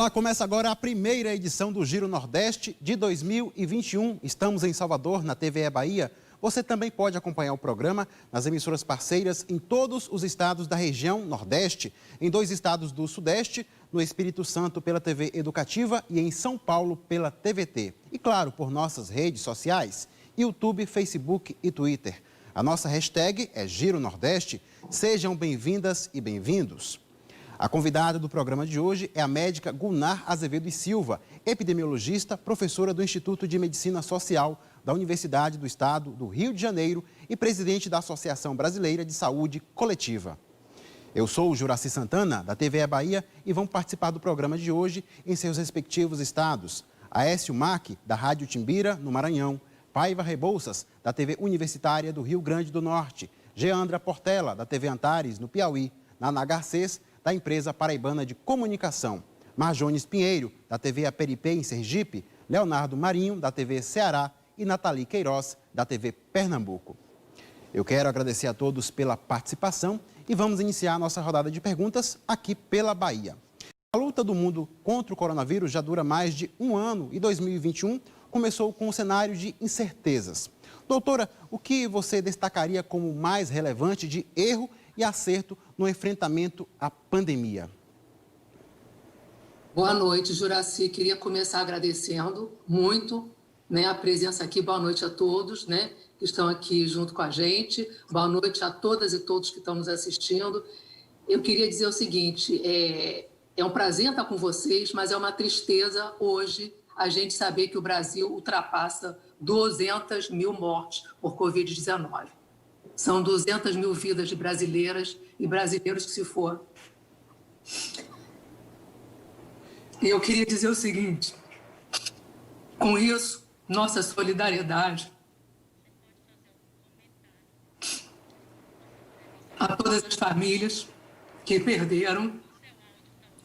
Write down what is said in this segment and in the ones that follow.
Olá, começa agora a primeira edição do Giro Nordeste de 2021. Estamos em Salvador, na TVE Bahia. Você também pode acompanhar o programa nas emissoras parceiras em todos os estados da região Nordeste, em 2 estados do Sudeste, no Espírito Santo pela TV Educativa e em São Paulo pela TVT. E claro, por nossas redes sociais, YouTube, Facebook e Twitter. A nossa hashtag é Giro Nordeste. Sejam bem-vindas e bem-vindos. A convidada do programa de hoje é a médica Gunnar Azevedo e Silva, epidemiologista, professora do Instituto de Medicina Social da Universidade do Estado do Rio de Janeiro e presidente da Associação Brasileira de Saúde Coletiva. Eu sou o Juraci Santana, da TVE Bahia, e vão participar do programa de hoje em seus respectivos estados. Aécio Mac, da Rádio Timbira, no Maranhão, Paiva Rebouças, da TV Universitária do Rio Grande do Norte, Geandra Portela, da TV Antares, no Piauí, Naná Garcês, da empresa paraibana de comunicação, Marjones Pinheiro, da TV Aperipê, em Sergipe, Leonardo Marinho, da TV Ceará e Nathalie Queiroz, da TV Pernambuco. Eu quero agradecer a todos pela participação e vamos iniciar a nossa rodada de perguntas aqui pela Bahia. A luta do mundo contra o coronavírus já dura mais de um ano e 2021 começou com um cenário de incertezas. Doutora, o que você destacaria como mais relevante de erro e acerto no enfrentamento à pandemia? Boa noite, Juraci. Queria começar agradecendo muito, a presença aqui. Boa noite a todos, que estão aqui junto com a gente. Boa noite a todas e todos que estão nos assistindo. Eu queria dizer o seguinte, é um prazer estar com vocês, mas é uma tristeza hoje a gente saber que o Brasil ultrapassa 200 mil mortes por Covid-19. São 200 mil vidas de brasileiras e brasileiros que se foram. Eu queria dizer o seguinte, com isso, nossa solidariedade a todas as famílias que perderam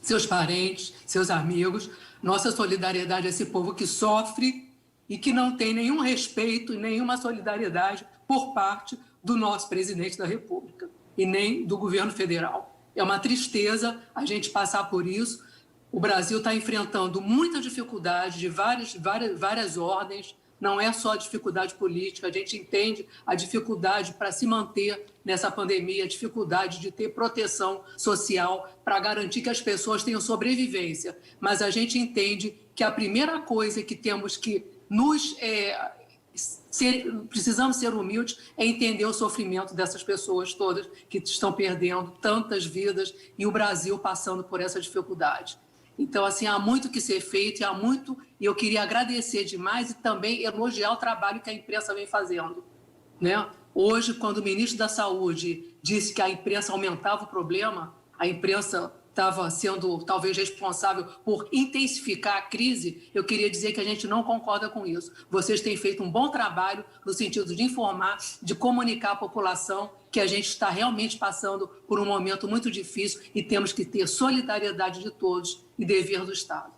seus parentes, seus amigos, nossa solidariedade a esse povo que sofre e que não tem nenhum respeito e nenhuma solidariedade por parte do nosso presidente da República. e nem do governo federal. É uma tristeza a gente passar por isso. O Brasil está enfrentando muita dificuldade de várias ordens, não é só a dificuldade política, a gente entende a dificuldade para se manter nessa pandemia, a dificuldade de ter proteção social para garantir que as pessoas tenham sobrevivência. Mas a gente entende que a primeira coisa que temos que precisamos ser humildes é entender o sofrimento dessas pessoas todas que estão perdendo tantas vidas e o Brasil passando por essa dificuldade. Então, assim, há muito que ser feito e eu queria agradecer demais e também elogiar o trabalho que a imprensa vem fazendo, né? Hoje, quando o ministro da Saúde disse que a imprensa aumentava o problema, a imprensa estava sendo talvez responsável por intensificar a crise, eu queria dizer que a gente não concorda com isso. Vocês têm feito um bom trabalho no sentido de informar, de comunicar à população que a gente está realmente passando por um momento muito difícil e temos que ter solidariedade de todos e dever do Estado.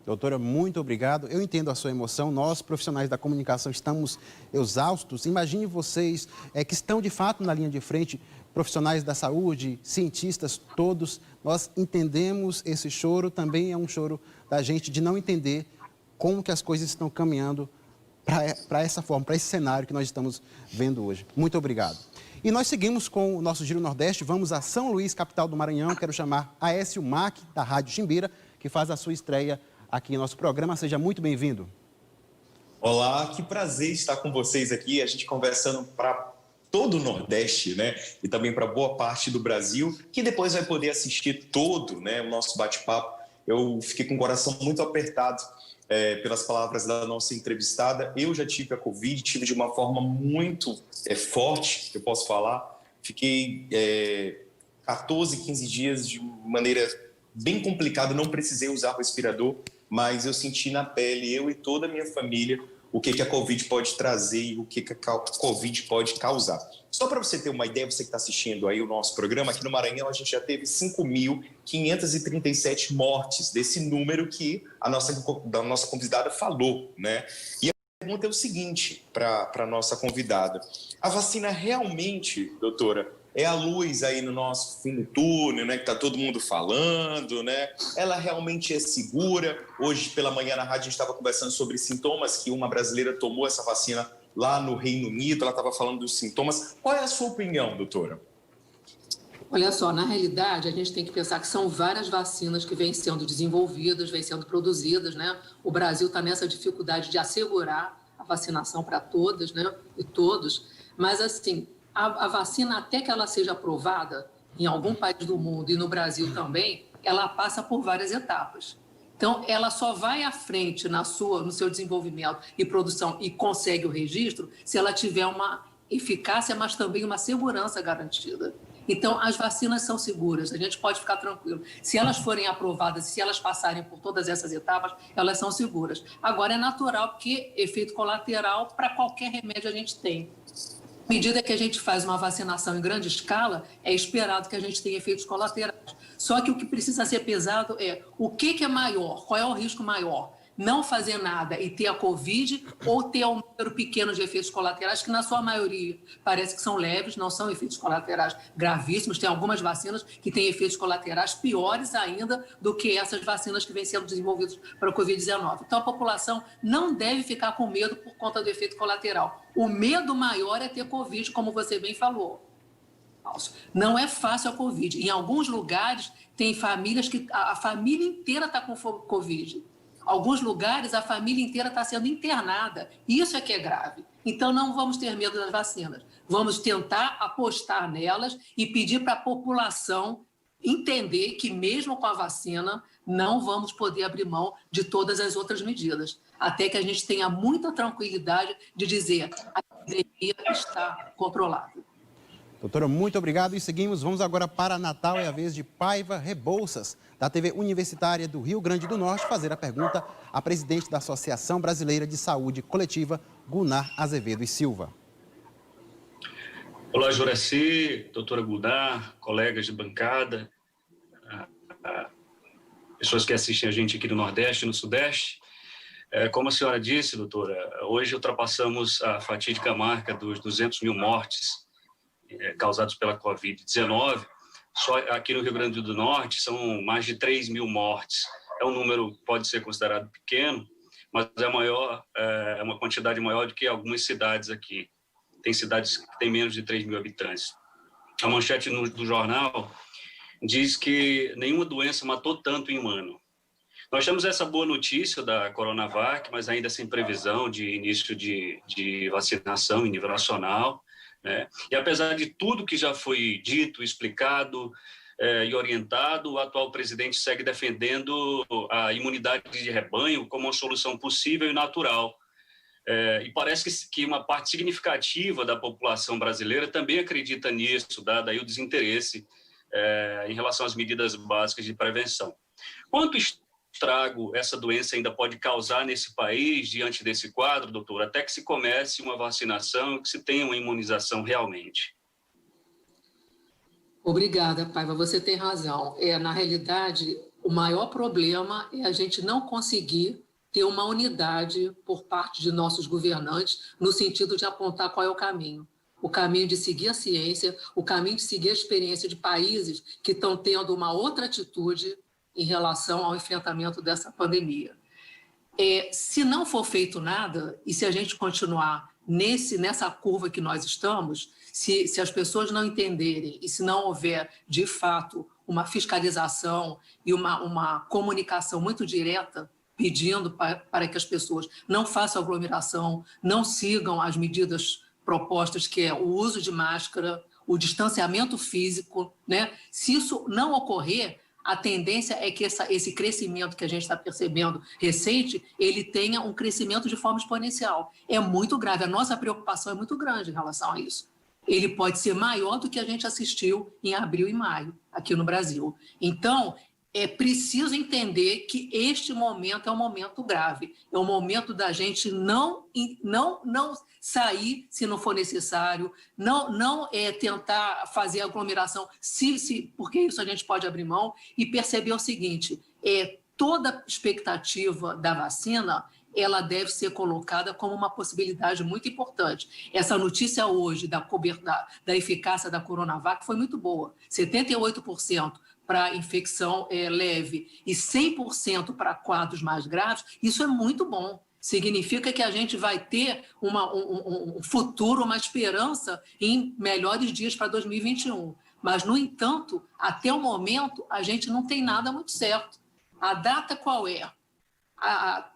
Doutora, muito obrigado. Eu entendo a sua emoção. Nós, profissionais da comunicação, estamos exaustos. Imagine vocês que estão, de fato, na linha de frente, profissionais da saúde, cientistas, todos. Nós entendemos esse choro. Também é um choro da gente de não entender como que as coisas estão caminhando para essa forma, para esse cenário que nós estamos vendo hoje. Muito obrigado. E nós seguimos com o nosso Giro Nordeste. Vamos a São Luís, capital do Maranhão. Quero chamar Aécio Mac, da Rádio Chimbira, que faz a sua estreia aqui em nosso programa. Seja muito bem-vindo. Olá, que prazer estar com vocês aqui, a gente conversando para todo o Nordeste, né? E também para boa parte do Brasil, que depois vai poder assistir todo, né, o nosso bate-papo. Eu fiquei com o coração muito apertado pelas palavras da nossa entrevistada. Eu já tive a Covid, tive de uma forma muito forte, eu posso falar. Fiquei 14, 15 dias de maneira bem complicada, não precisei usar respirador, mas eu senti na pele, eu e toda a minha família, o que a Covid pode trazer e o que a Covid pode causar. Só para você ter uma ideia, você que está assistindo aí o nosso programa, aqui no Maranhão a gente já teve 5.537 mortes, desse número que a nossa convidada falou, né? E a pergunta é o seguinte para a nossa convidada: a vacina realmente, doutora, é a luz aí no nosso fim do túnel, né, que está todo mundo falando, né? Ela realmente é segura? Hoje pela manhã na rádio a gente estava conversando sobre sintomas que uma brasileira tomou essa vacina lá no Reino Unido, ela estava falando dos sintomas. Qual é a sua opinião, doutora? Olha só, na realidade, a gente tem que pensar que são várias vacinas que vêm sendo desenvolvidas, vêm sendo produzidas, né? O Brasil está nessa dificuldade de assegurar a vacinação para todas, né? E todos. Mas, assim, a vacina, até que ela seja aprovada em algum país do mundo e no Brasil também, ela passa por várias etapas. Então, ela só vai à frente no seu desenvolvimento e produção e consegue o registro se ela tiver uma eficácia, mas também uma segurança garantida. Então, as vacinas são seguras, a gente pode ficar tranquilo. Se elas forem aprovadas, se elas passarem por todas essas etapas, elas são seguras. Agora, é natural porque efeito colateral para qualquer remédio a gente tem. À medida que a gente faz uma vacinação em grande escala, é esperado que a gente tenha efeitos colaterais. Só que o que precisa ser pesado é o que é maior, qual é o risco maior? Não fazer nada e ter a Covid ou ter um número pequeno de efeitos colaterais, que na sua maioria parece que são leves, não são efeitos colaterais gravíssimos. Tem algumas vacinas que têm efeitos colaterais piores ainda do que essas vacinas que vêm sendo desenvolvidas para a Covid-19. Então, a população não deve ficar com medo por conta do efeito colateral. O medo maior é ter Covid, como você bem falou. Não é fácil a Covid. Em alguns lugares, tem famílias que a família inteira está com Covid. Alguns lugares, a família inteira está sendo internada. Isso é que é grave. Então, não vamos ter medo das vacinas. Vamos tentar apostar nelas e pedir para a população entender que, mesmo com a vacina, não vamos poder abrir mão de todas as outras medidas. Até que a gente tenha muita tranquilidade de dizer que a pandemia está controlada. Doutora, muito obrigado. E seguimos, vamos agora para Natal, é a vez de Paiva Rebouças, da TV Universitária do Rio Grande do Norte, fazer a pergunta à presidente da Associação Brasileira de Saúde Coletiva, Gunnar Azevedo e Silva. Olá, Juraci, doutora Gunnar, colegas de bancada, pessoas que assistem a gente aqui no Nordeste e no Sudeste. Como a senhora disse, doutora, hoje ultrapassamos a fatídica marca dos 200 mil mortes causados pela Covid-19, só aqui no Rio Grande do Norte são mais de 3 mil mortes. É um número que pode ser considerado pequeno, mas é uma quantidade maior do que algumas cidades aqui. Tem cidades que têm menos de 3 mil habitantes. A manchete do jornal diz que nenhuma doença matou tanto em um ano. Nós temos essa boa notícia da Coronavac, mas ainda sem previsão de início de vacinação em nível nacional, né? E apesar de tudo que já foi dito, explicado e orientado, o atual presidente segue defendendo a imunidade de rebanho como uma solução possível e natural. E parece que uma parte significativa da população brasileira também acredita nisso, dado aí o desinteresse em relação às medidas básicas de prevenção. Quanto estrago essa doença ainda pode causar nesse país diante desse quadro, doutor, até que se comece uma vacinação e que se tenha uma imunização realmente? Obrigada, Paiva. Você tem razão. Na realidade, o maior problema é a gente não conseguir ter uma unidade por parte de nossos governantes no sentido de apontar qual é o caminho de seguir a ciência, o caminho de seguir a experiência de países que estão tendo uma outra atitude em relação ao enfrentamento dessa pandemia. Se não for feito nada, e se a gente continuar nessa curva que nós estamos, se as pessoas não entenderem e se não houver, de fato, uma fiscalização e uma comunicação muito direta, pedindo para que as pessoas não façam aglomeração, não sigam as medidas propostas, que é o uso de máscara, o distanciamento físico, né? Se isso não ocorrer, a tendência é que esse crescimento que a gente está percebendo recente, ele tenha um crescimento de forma exponencial. É muito grave, a nossa preocupação é muito grande em relação a isso. Ele pode ser maior do que a gente assistiu em abril e maio, aqui no Brasil. Então, é preciso entender que este momento é um momento grave, é um momento da gente não sair se não for necessário, não tentar fazer aglomeração, porque isso a gente pode abrir mão, e perceber o seguinte, toda expectativa da vacina, ela deve ser colocada como uma possibilidade muito importante. Essa notícia hoje da eficácia da Coronavac foi muito boa, 78% para infecção leve e 100% para quadros mais graves, isso é muito bom. Significa que a gente vai ter um futuro, uma esperança em melhores dias para 2021. Mas, no entanto, até o momento, a gente não tem nada muito certo. A data qual é?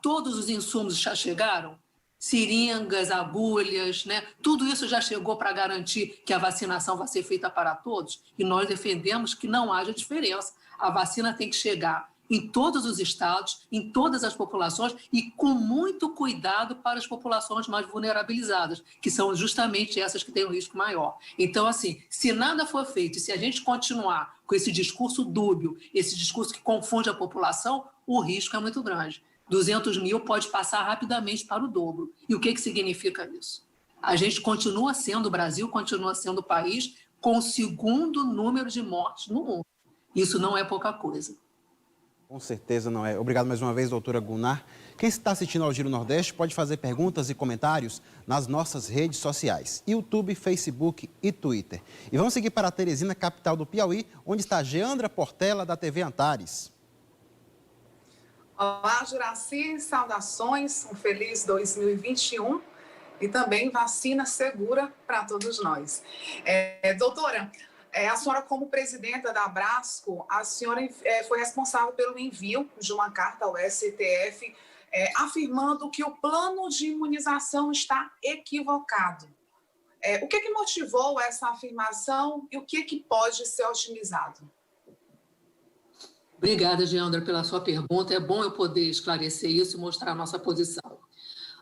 Todos os insumos já chegaram? Seringas, agulhas, né? Tudo isso já chegou para garantir que a vacinação vai ser feita para todos, e nós defendemos que não haja diferença. A vacina tem que chegar em todos os estados, em todas as populações, e com muito cuidado para as populações mais vulnerabilizadas, que são justamente essas que têm um risco maior. Então, assim, se nada for feito, e se a gente continuar com esse discurso dúbio, esse discurso que confunde a população, o risco é muito grande. 200 mil pode passar rapidamente para o dobro. E o que significa isso? A gente continua sendo, o Brasil continua sendo o país com o segundo número de mortes no mundo. Isso não é pouca coisa. Com certeza não é. Obrigado mais uma vez, doutora Gunnar. Quem está assistindo ao Giro Nordeste pode fazer perguntas e comentários nas nossas redes sociais, YouTube, Facebook e Twitter. E vamos seguir para a Teresina, capital do Piauí, onde está Geandra Portela, da TV Antares. Olá, Juraci, saudações, um feliz 2021 e também vacina segura para todos nós. Doutora, a senhora como presidenta da Abrasco, a senhora foi responsável pelo envio de uma carta ao STF afirmando que o plano de imunização está equivocado. O que motivou essa afirmação e o que pode ser otimizado? Obrigada, Geandra, pela sua pergunta. É bom eu poder esclarecer isso e mostrar a nossa posição.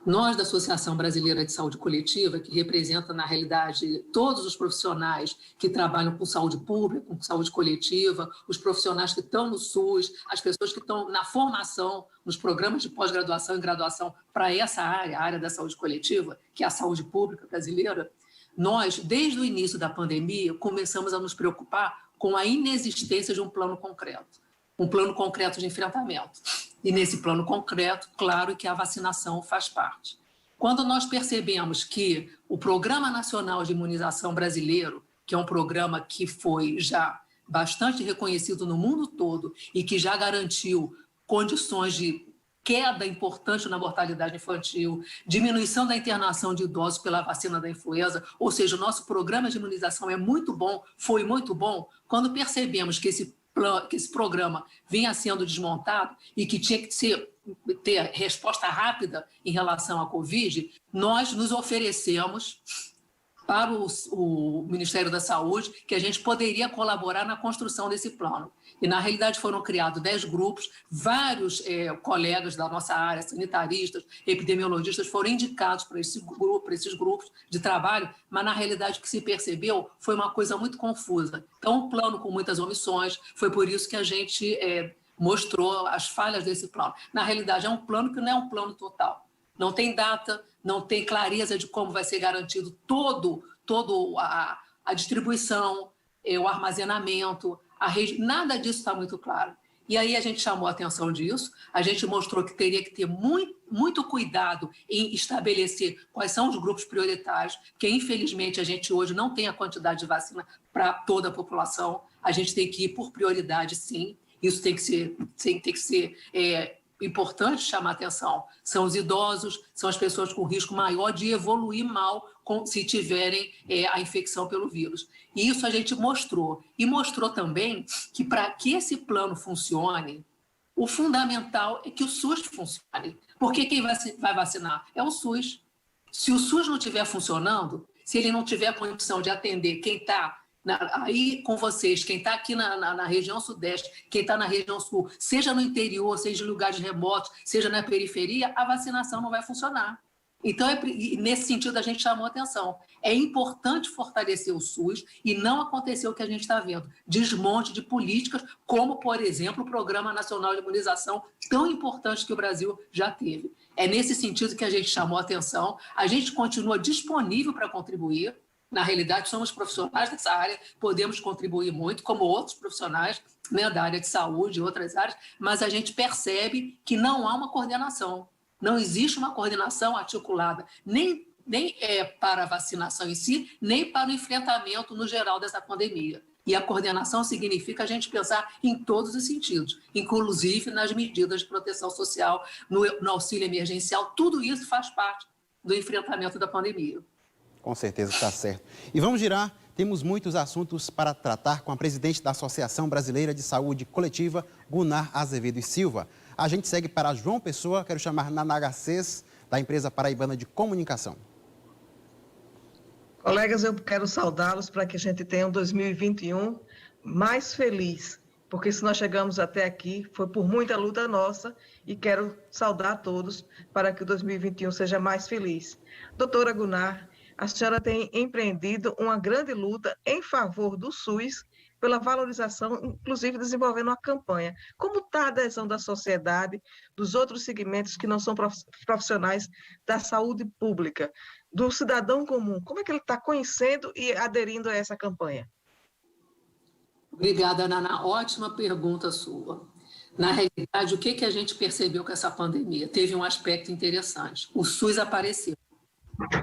Nós, da Associação Brasileira de Saúde Coletiva, que representa, na realidade, todos os profissionais que trabalham com saúde pública, com saúde coletiva, os profissionais que estão no SUS, as pessoas que estão na formação, nos programas de pós-graduação e graduação para essa área, a área da saúde coletiva, que é a saúde pública brasileira, nós, desde o início da pandemia, começamos a nos preocupar com a inexistência de um plano concreto de enfrentamento. E nesse plano concreto, claro que a vacinação faz parte. Quando nós percebemos que o Programa Nacional de Imunização Brasileiro que é um programa que foi já bastante reconhecido no mundo todo e que já garantiu condições de queda importante na mortalidade infantil, diminuição da internação de idosos pela vacina da influenza, ou seja, o nosso programa de imunização é muito bom, foi muito bom. Quando percebemos que esse programa vinha sendo desmontado e que tinha que ter resposta rápida em relação à Covid, nós nos oferecemos para o Ministério da Saúde que a gente poderia colaborar na construção desse plano. E, na realidade, foram criados 10 grupos, vários colegas da nossa área, sanitaristas, epidemiologistas, foram indicados para esses grupos de trabalho, mas, na realidade, o que se percebeu foi uma coisa muito confusa. Então, um plano com muitas omissões, foi por isso que a gente mostrou as falhas desse plano. Na realidade, é um plano que não é um plano total. Não tem data, não tem clareza de como vai ser garantido todo a distribuição, o armazenamento, a rede, nada disso está muito claro. E aí a gente chamou a atenção disso, a gente mostrou que teria que ter muito cuidado em estabelecer quais são os grupos prioritários, porque infelizmente a gente hoje não tem a quantidade de vacina para toda a população, a gente tem que ir por prioridade, sim, isso tem que ser importante chamar atenção. São os idosos, são as pessoas com risco maior de evoluir mal se tiverem a infecção pelo vírus. E isso a gente mostrou. E mostrou também que para que esse plano funcione, o fundamental é que o SUS funcione. Porque quem vai vacinar é o SUS. Se o SUS não estiver funcionando, se ele não tiver condição de atender quem está aí com vocês, quem está aqui na região sudeste, quem está na região sul, seja no interior, seja em lugares remotos, seja na periferia, a vacinação não vai funcionar. Então, nesse sentido, a gente chamou a atenção. É importante fortalecer o SUS e não acontecer o que a gente está vendo, desmonte de políticas, como, por exemplo, o Programa Nacional de Imunização, tão importante que o Brasil já teve. É nesse sentido que a gente chamou a atenção. A gente continua disponível para contribuir. Na realidade, somos profissionais dessa área, podemos contribuir muito, como outros profissionais, né, da área de saúde e outras áreas, mas a gente percebe que não há uma coordenação. Não existe uma coordenação articulada, nem para a vacinação em si, nem para o enfrentamento no geral dessa pandemia. E a coordenação significa a gente pensar em todos os sentidos, inclusive nas medidas de proteção social, no auxílio emergencial, tudo isso faz parte do enfrentamento da pandemia. Com certeza está certo. E vamos girar, temos muitos assuntos para tratar com a presidente da Associação Brasileira de Saúde Coletiva, Gunar Azevedo e Silva. A gente segue para João Pessoa, quero chamar Naná Garcês, da empresa paraibana de comunicação. Colegas, eu quero saudá-los para que a gente tenha um 2021 mais feliz, porque se nós chegamos até aqui foi por muita luta nossa e quero saudar a todos para que o 2021 seja mais feliz. Doutora Gunar, a senhora tem empreendido uma grande luta em favor do SUS, pela valorização, inclusive desenvolvendo uma campanha. Como está a adesão da sociedade, dos outros segmentos que não são profissionais da saúde pública, do cidadão comum? Como é que ele está conhecendo e aderindo a essa campanha? Obrigada, Naná. Ótima pergunta sua. Na realidade, o que a gente percebeu com essa pandemia? Teve um aspecto interessante. O SUS apareceu.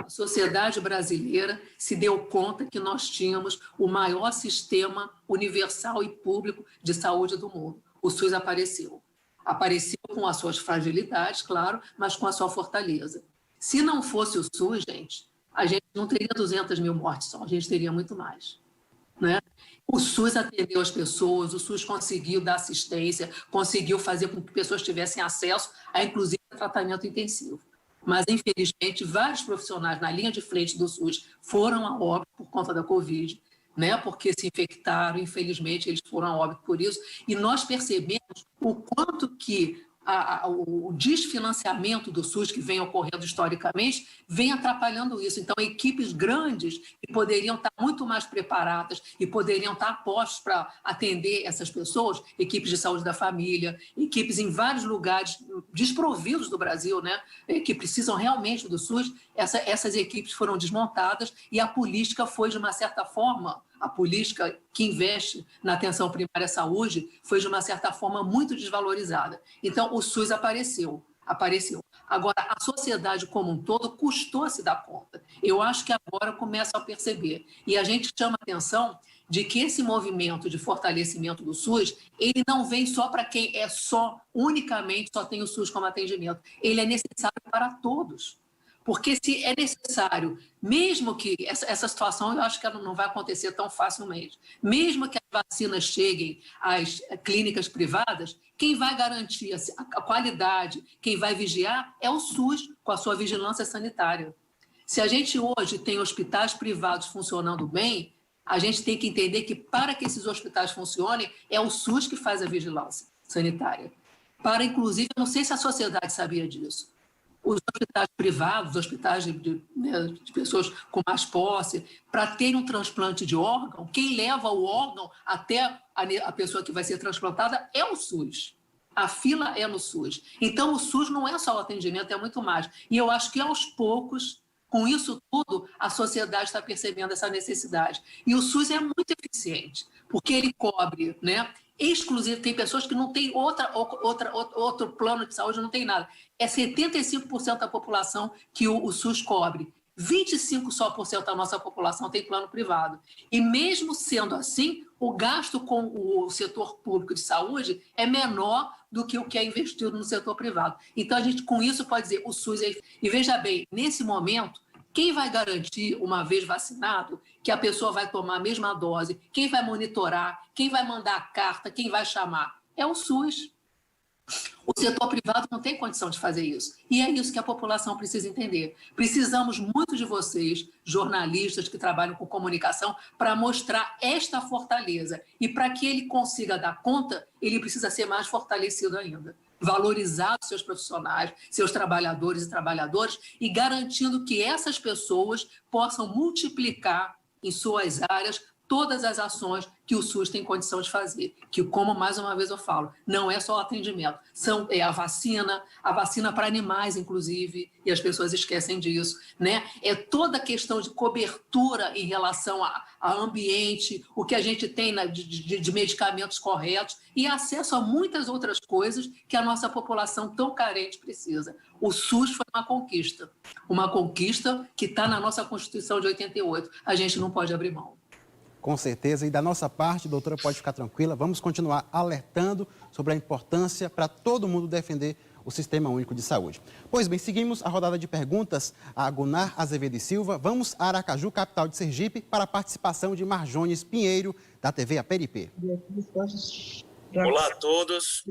A sociedade brasileira se deu conta que nós tínhamos o maior sistema universal e público de saúde do mundo. O SUS apareceu. Apareceu com as suas fragilidades, claro, mas com a sua fortaleza. Se não fosse o SUS, gente, a gente não teria 200 mil mortes só, a gente teria muito mais. Né? O SUS atendeu as pessoas, o SUS conseguiu dar assistência, conseguiu fazer com que pessoas tivessem acesso a, inclusive, tratamento intensivo. Mas, infelizmente, vários profissionais na linha de frente do SUS foram a óbito por conta da Covid, né? Porque se infectaram, infelizmente, eles foram a óbito por isso. E nós percebemos o quanto que o desfinanciamento do SUS que vem ocorrendo historicamente vem atrapalhando isso. Então, equipes grandes que poderiam estar muito mais preparadas e poderiam estar postas para atender essas pessoas, equipes de saúde da família, equipes em vários lugares desprovidos do Brasil, né, que precisam realmente do SUS, essas equipes foram desmontadas e a política foi, de uma certa forma, a política que investe na atenção primária à saúde foi, de uma certa forma, muito desvalorizada. Então, o SUS apareceu. Agora, a sociedade como um todo custou a se dar conta. Eu acho que agora começa a perceber. E a gente chama a atenção de que esse movimento de fortalecimento do SUS, ele não vem só para quem é unicamente só tem o SUS como atendimento. Ele é necessário para todos. Porque se é necessário, mesmo que essa situação, eu acho que ela não vai acontecer tão facilmente, mesmo que as vacinas cheguem às clínicas privadas, quem vai garantir a qualidade, quem vai vigiar é o SUS, com a sua vigilância sanitária. Se a gente hoje tem hospitais privados funcionando bem, a gente tem que entender que para que esses hospitais funcionem, é o SUS que faz a vigilância sanitária. Para, inclusive, eu não sei se a sociedade sabia disso, os hospitais privados, hospitais de pessoas com mais posse, para terem um transplante de órgão, quem leva o órgão até a pessoa que vai ser transplantada é o SUS. A fila é no SUS. Então, o SUS não é só o atendimento, é muito mais. E eu acho que, aos poucos, com isso tudo, a sociedade está percebendo essa necessidade. E o SUS é muito eficiente, porque ele cobre, né? Exclusivo, tem pessoas que não têm outro plano de saúde, não tem nada. É 75% da população que o SUS cobre. 25% só da nossa população tem plano privado. E mesmo sendo assim, o gasto com o setor público de saúde é menor do que o que é investido no setor privado. Então, a gente, com isso, pode dizer, o SUS é... E veja bem, nesse momento, quem vai garantir, uma vez vacinado, que a pessoa vai tomar a mesma dose? Quem vai monitorar? Quem vai mandar a carta? Quem vai chamar? É o SUS. O setor privado não tem condição de fazer isso. E é isso que a população precisa entender. Precisamos muito de vocês, jornalistas que trabalham com comunicação, para mostrar esta fortaleza. E para que ele consiga dar conta, ele precisa ser mais fortalecido ainda. Valorizar os seus profissionais, seus trabalhadores e trabalhadoras, e garantindo que essas pessoas possam multiplicar em suas áreas todas as ações que o SUS tem condição de fazer, que, como mais uma vez eu falo, não é só o atendimento, é a vacina para animais, inclusive, e as pessoas esquecem disso, né? É toda a questão de cobertura em relação ao ambiente, o que a gente tem de medicamentos corretos e acesso a muitas outras coisas que a nossa população tão carente precisa. O SUS foi uma conquista que está na nossa Constituição de 88. A gente não pode abrir mão. Com certeza, e da nossa parte, doutora, pode ficar tranquila, vamos continuar alertando sobre a importância para todo mundo defender o Sistema Único de Saúde. Pois bem, seguimos a rodada de perguntas a Gunnar Azevedo e Silva. Vamos a Aracaju, capital de Sergipe, para a participação de Marjones Pinheiro, da TV APRP. Olá a todos,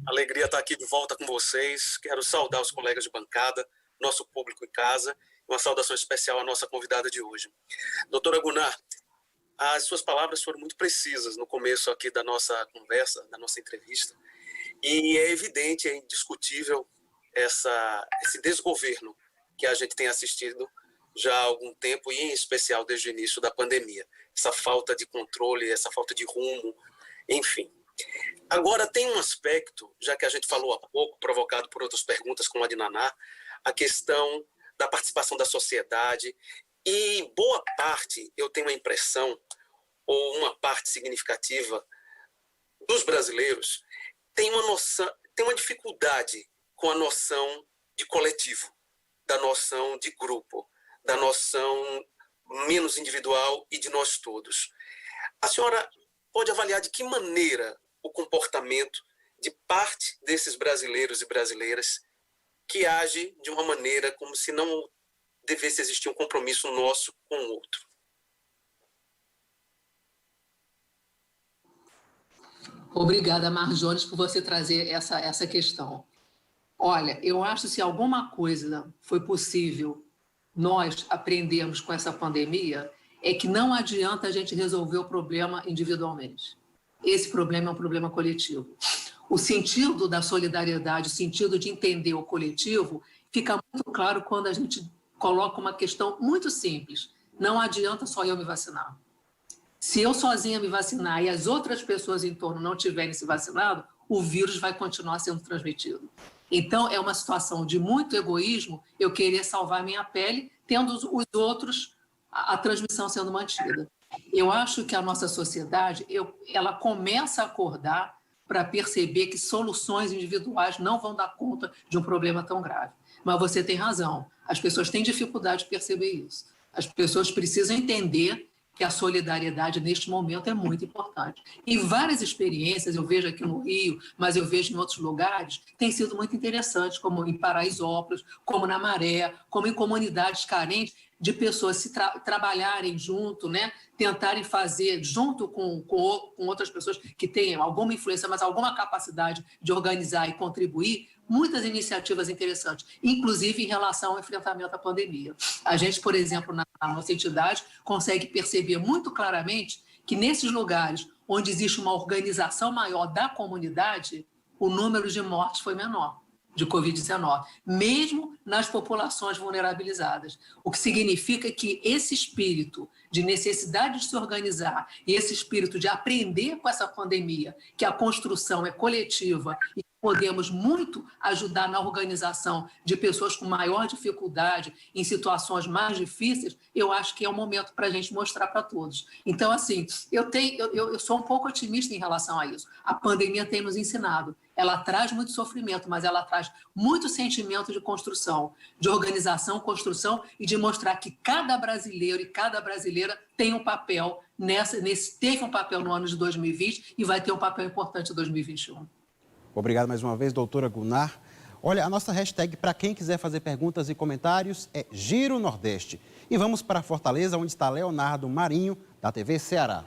alegria estar aqui de volta com vocês. Quero saudar os colegas de bancada, nosso público em casa, uma saudação especial à nossa convidada de hoje. Doutora Gunnar, as suas palavras foram muito precisas no começo aqui da nossa conversa, da nossa entrevista, e é evidente, é indiscutível esse desgoverno que a gente tem assistido já há algum tempo, e em especial desde o início da pandemia. Essa falta de controle, essa falta de rumo, enfim. Agora tem um aspecto, já que a gente falou há pouco, provocado por outras perguntas como a de Naná, a questão da participação da sociedade. E boa parte, eu tenho a impressão, ou uma parte significativa dos brasileiros, tem uma dificuldade com a noção de coletivo, da noção de grupo, da noção menos individual e de nós todos. A senhora pode avaliar de que maneira o comportamento de parte desses brasileiros e brasileiras que age de uma maneira como se não devesse existir um compromisso nosso com o outro. Obrigada, Marjones, por você trazer essa questão. Olha, eu acho que se alguma coisa foi possível nós aprendermos com essa pandemia, é que não adianta a gente resolver o problema individualmente. Esse problema é um problema coletivo. O sentido da solidariedade, o sentido de entender o coletivo, fica muito claro quando a gente coloca uma questão muito simples. Não adianta só eu me vacinar. Se eu sozinha me vacinar e as outras pessoas em torno não tiverem se vacinado, o vírus vai continuar sendo transmitido. Então, é uma situação de muito egoísmo eu querer salvar minha pele, tendo os outros, a transmissão sendo mantida. Eu acho que a nossa sociedade, ela começa a acordar para perceber que soluções individuais não vão dar conta de um problema tão grave. Mas você tem razão, as pessoas têm dificuldade de perceber isso. As pessoas precisam entender que a solidariedade neste momento é muito importante. E várias experiências, eu vejo aqui no Rio, mas eu vejo em outros lugares, têm sido muito interessantes, como em Paraisópolis, como na Maré, como em comunidades carentes, de pessoas se trabalharem junto, né? Tentarem fazer junto com outras pessoas que tenham alguma influência, mas alguma capacidade de organizar e contribuir, muitas iniciativas interessantes, inclusive em relação ao enfrentamento à pandemia. A gente, por exemplo, na nossa entidade, consegue perceber muito claramente que nesses lugares onde existe uma organização maior da comunidade, o número de mortes foi menor, de Covid-19, mesmo nas populações vulnerabilizadas. O que significa que esse espírito de necessidade de se organizar e esse espírito de aprender com essa pandemia, que a construção é coletiva e podemos muito ajudar na organização de pessoas com maior dificuldade, em situações mais difíceis, eu acho que é o momento para a gente mostrar para todos. Então, assim, eu sou um pouco otimista em relação a isso. A pandemia tem nos ensinado. Ela traz muito sofrimento, mas ela traz muito sentimento de construção, de organização, construção e de mostrar que cada brasileiro e cada brasileira tem um papel teve um papel no ano de 2020 e vai ter um papel importante em 2021. Obrigado mais uma vez, doutora Gunnar. Olha, a nossa hashtag para quem quiser fazer perguntas e comentários é Giro Nordeste. E vamos para Fortaleza, onde está Leonardo Marinho, da TV Ceará.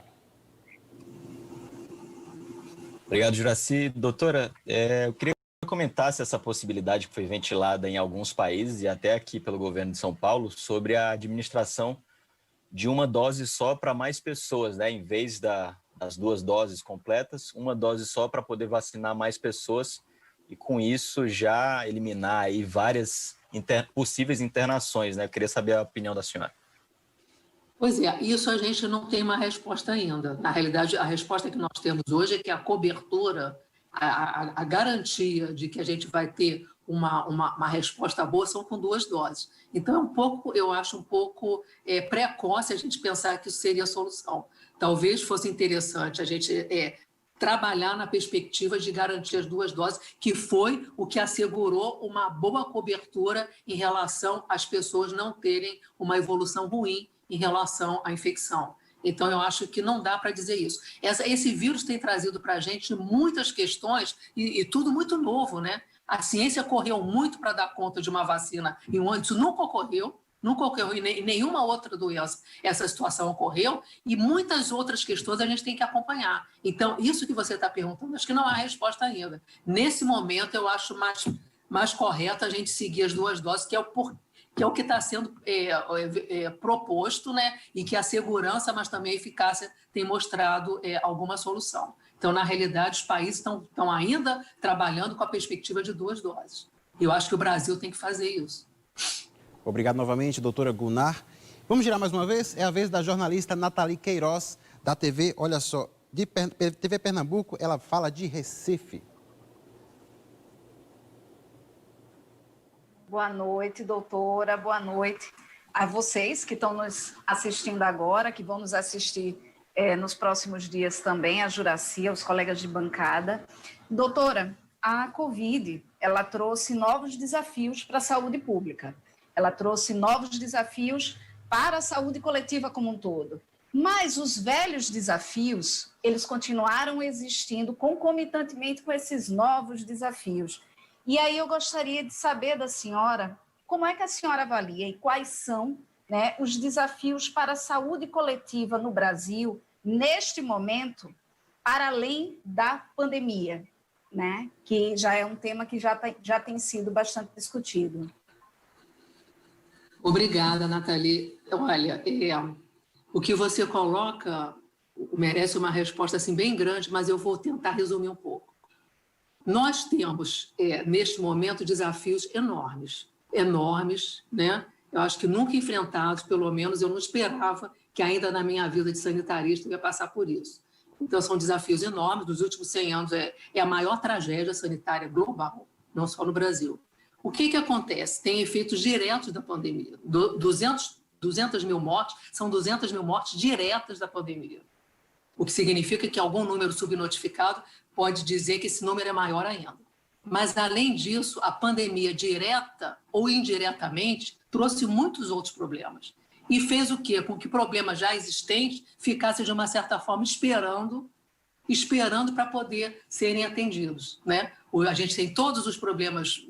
Obrigado, Juraci. Doutora, eu queria que comentasse essa possibilidade que foi ventilada em alguns países e até aqui pelo governo de São Paulo sobre a administração de uma dose só para mais pessoas, né? Em vez das 2 doses completas, uma dose só para poder vacinar mais pessoas e com isso já eliminar aí várias possíveis internações, né? Eu queria saber a opinião da senhora. Pois é, isso a gente não tem uma resposta ainda. Na realidade, a resposta que nós temos hoje é que a cobertura, a garantia de que a gente vai ter uma resposta boa são com 2 doses. Então, eu acho um pouco precoce a gente pensar que isso seria a solução. Talvez fosse interessante a gente trabalhar na perspectiva de garantir as 2 doses, que foi o que assegurou uma boa cobertura em relação às pessoas não terem uma evolução ruim em relação à infecção. Então, eu acho que não dá para dizer isso. Esse vírus tem trazido para a gente muitas questões e tudo muito novo, né? A ciência correu muito para dar conta de uma vacina em um ano, isso nunca ocorreu em nenhuma outra doença essa situação ocorreu, e muitas outras questões a gente tem que acompanhar. Então, isso que você está perguntando, acho que não há resposta ainda. Nesse momento, eu acho mais correto a gente seguir as 2 doses, que é o que está sendo proposto, né? E que a segurança, mas também a eficácia tem mostrado alguma solução. Então, na realidade, os países estão ainda trabalhando com a perspectiva de 2 doses. Eu acho que o Brasil tem que fazer isso. Obrigado novamente, doutora Gunnar. Vamos girar mais uma vez? É a vez da jornalista Nathalie Queiroz, da TV, olha só, de TV Pernambuco, ela fala de Recife. Boa noite, doutora. Boa noite a vocês que estão nos assistindo agora, que vão nos assistir nos próximos dias também, a Juraci, aos colegas de bancada. Doutora, a Covid, ela trouxe novos desafios para a saúde pública. Ela trouxe novos desafios para a saúde coletiva como um todo. Mas os velhos desafios, eles continuaram existindo concomitantemente com esses novos desafios. E aí eu gostaria de saber da senhora, como é que a senhora avalia e quais são, né, os desafios para a saúde coletiva no Brasil, neste momento, para além da pandemia, né, que já é um tema que já tem sido bastante discutido. Obrigada, Nathalie. Olha, o que você coloca merece uma resposta assim, bem grande, mas eu vou tentar resumir um pouco. Nós temos, neste momento, desafios enormes, né? Eu acho que nunca enfrentados, pelo menos eu não esperava que ainda na minha vida de sanitarista eu ia passar por isso. Então, são desafios enormes, dos últimos 100 anos é a maior tragédia sanitária global, não só no Brasil. O que acontece? Tem efeitos diretos da pandemia. 200 mil mortes, são 200 mil mortes diretas da pandemia. O que significa que algum número subnotificado pode dizer que esse número é maior ainda. Mas, além disso, a pandemia, direta ou indiretamente, trouxe muitos outros problemas. E fez o quê? Com que problemas já existentes ficassem, de uma certa forma, esperando para poder serem atendidos, né? A gente tem todos os problemas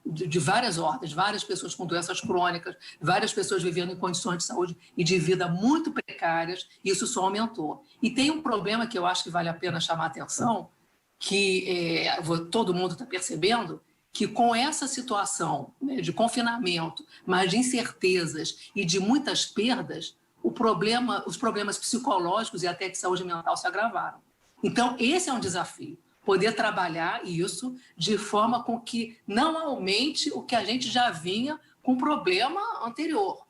de várias ordens, várias pessoas com doenças crônicas, várias pessoas vivendo em condições de saúde e de vida muito precárias, isso só aumentou. E tem um problema que eu acho que vale a pena chamar a atenção, que todo mundo está percebendo, que com essa situação, né, de confinamento, mas de incertezas e de muitas perdas, os problemas psicológicos e até de saúde mental se agravaram. Então, esse é um desafio, poder trabalhar isso de forma com que não aumente o que a gente já vinha com problema anterior.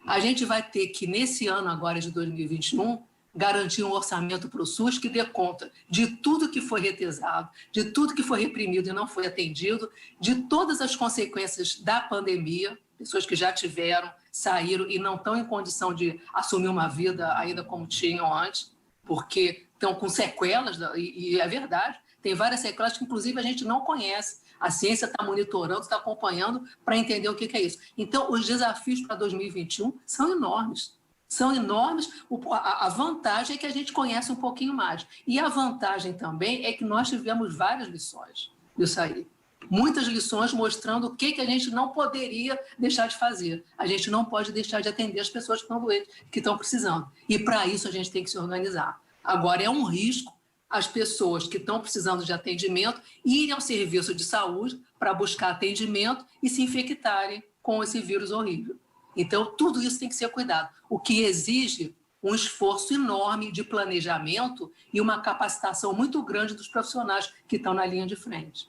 A gente vai ter que, nesse ano agora de 2021, garantir um orçamento para o SUS que dê conta de tudo que foi retesado, de tudo que foi reprimido e não foi atendido, de todas as consequências da pandemia, pessoas que já tiveram, saíram e não estão em condição de assumir uma vida ainda como tinham antes, porque estão com sequelas, e é verdade, tem várias sequelas que, inclusive, a gente não conhece. A ciência está monitorando, está acompanhando para entender o que é isso. Então, os desafios para 2021 são enormes. São enormes. A vantagem é que a gente conhece um pouquinho mais. E a vantagem também é que nós tivemos várias lições disso aí. Muitas lições mostrando o que a gente não poderia deixar de fazer. A gente não pode deixar de atender as pessoas que estão doentes, que estão precisando. E, para isso, a gente tem que se organizar. Agora, é um risco as pessoas que estão precisando de atendimento irem ao serviço de saúde para buscar atendimento e se infectarem com esse vírus horrível. Então, tudo isso tem que ser cuidado, o que exige um esforço enorme de planejamento e uma capacitação muito grande dos profissionais que estão na linha de frente.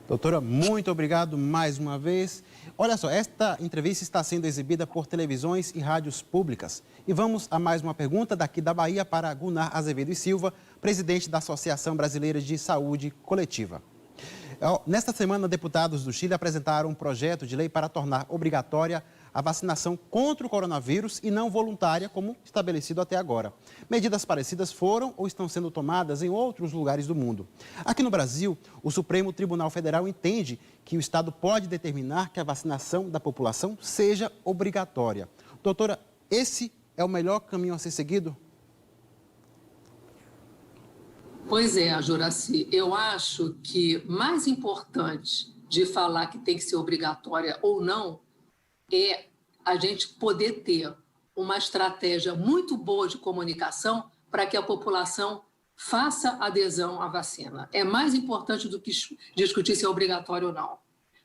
Doutora, muito obrigado mais uma vez. Olha só, esta entrevista está sendo exibida por televisões e rádios públicas. E vamos a mais uma pergunta daqui da Bahia para Gunnar Azevedo e Silva, presidente da Associação Brasileira de Saúde Coletiva. Nesta semana, deputados do Chile apresentaram um projeto de lei para tornar obrigatória a vacinação contra o coronavírus e não voluntária, como estabelecido até agora. Medidas parecidas foram ou estão sendo tomadas em outros lugares do mundo. Aqui no Brasil, o Supremo Tribunal Federal entende que o Estado pode determinar que a vacinação da população seja obrigatória. Doutora, esse é o melhor caminho a ser seguido? Pois é, Juraci, eu acho que mais importante de falar que tem que ser obrigatória ou não é a gente poder ter uma estratégia muito boa de comunicação para que a população faça adesão à vacina. É mais importante do que discutir se é obrigatório ou não.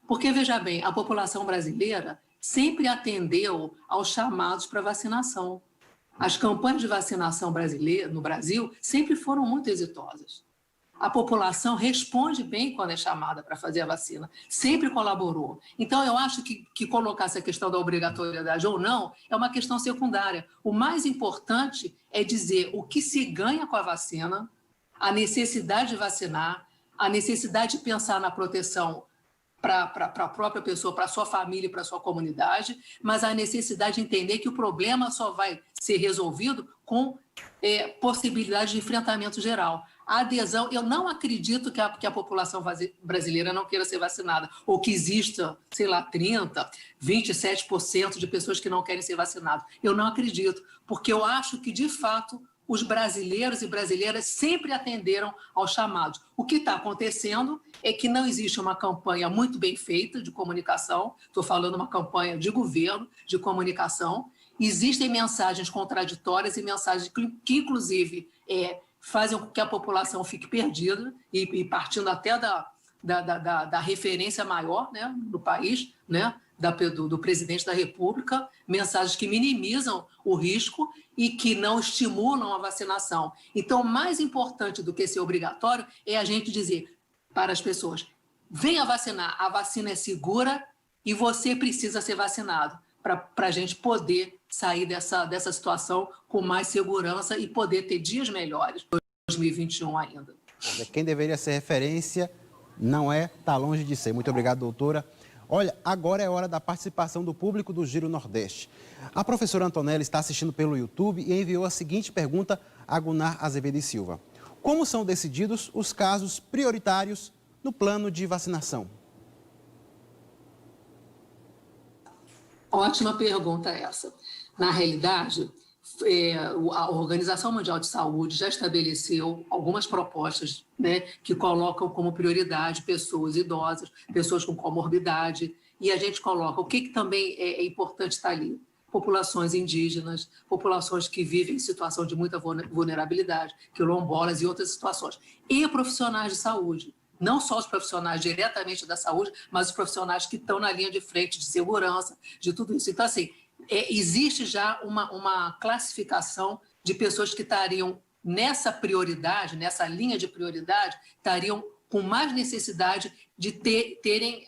Porque, veja bem, a população brasileira sempre atendeu aos chamados para vacinação. As campanhas de vacinação brasileira, no Brasil sempre foram muito exitosas. A população responde bem quando é chamada para fazer a vacina, sempre colaborou. Então, eu acho que colocar essa questão da obrigatoriedade ou não é uma questão secundária. O mais importante é dizer o que se ganha com a vacina, a necessidade de vacinar, a necessidade de pensar na proteção para a própria pessoa, para a sua família e para a sua comunidade, mas a necessidade de entender que o problema só vai ser resolvido com possibilidade de enfrentamento geral. A adesão, eu não acredito que a população brasileira não queira ser vacinada, ou que exista, sei lá, 30%, 27% de pessoas que não querem ser vacinadas. Eu não acredito, porque eu acho que, de fato, os brasileiros e brasileiras sempre atenderam aos chamados. O que está acontecendo é que não existe uma campanha muito bem feita de comunicação, estou falando uma campanha de governo, de comunicação. Existem mensagens contraditórias e mensagens que inclusive, fazem com que a população fique perdida e partindo até da referência maior, né, do país, né, do presidente da República, mensagens que minimizam o risco e que não estimulam a vacinação. Então, mais importante do que ser obrigatório é a gente dizer para as pessoas: venha vacinar, a vacina é segura e você precisa ser vacinado para a gente poder sair dessa situação com mais segurança e poder ter dias melhores em 2021 ainda. Quem deveria ser referência não está longe de ser. Muito obrigado, doutora. Olha, agora é hora da participação do público do Giro Nordeste. A professora Antonella está assistindo pelo YouTube e enviou a seguinte pergunta a Gunnar Azevedo e Silva: como são decididos os casos prioritários no plano de vacinação? Ótima pergunta essa. Na realidade, a Organização Mundial de Saúde já estabeleceu algumas propostas, né, que colocam como prioridade pessoas idosas, pessoas com comorbidade, e a gente coloca o que também é importante estar ali. Populações indígenas, populações que vivem em situação de muita vulnerabilidade, quilombolas e outras situações, e profissionais de saúde. Não só os profissionais diretamente da saúde, mas os profissionais que estão na linha de frente de segurança, de tudo isso. Então, assim, existe já uma classificação de pessoas que estariam nessa prioridade, nessa linha de prioridade, estariam com mais necessidade de estarem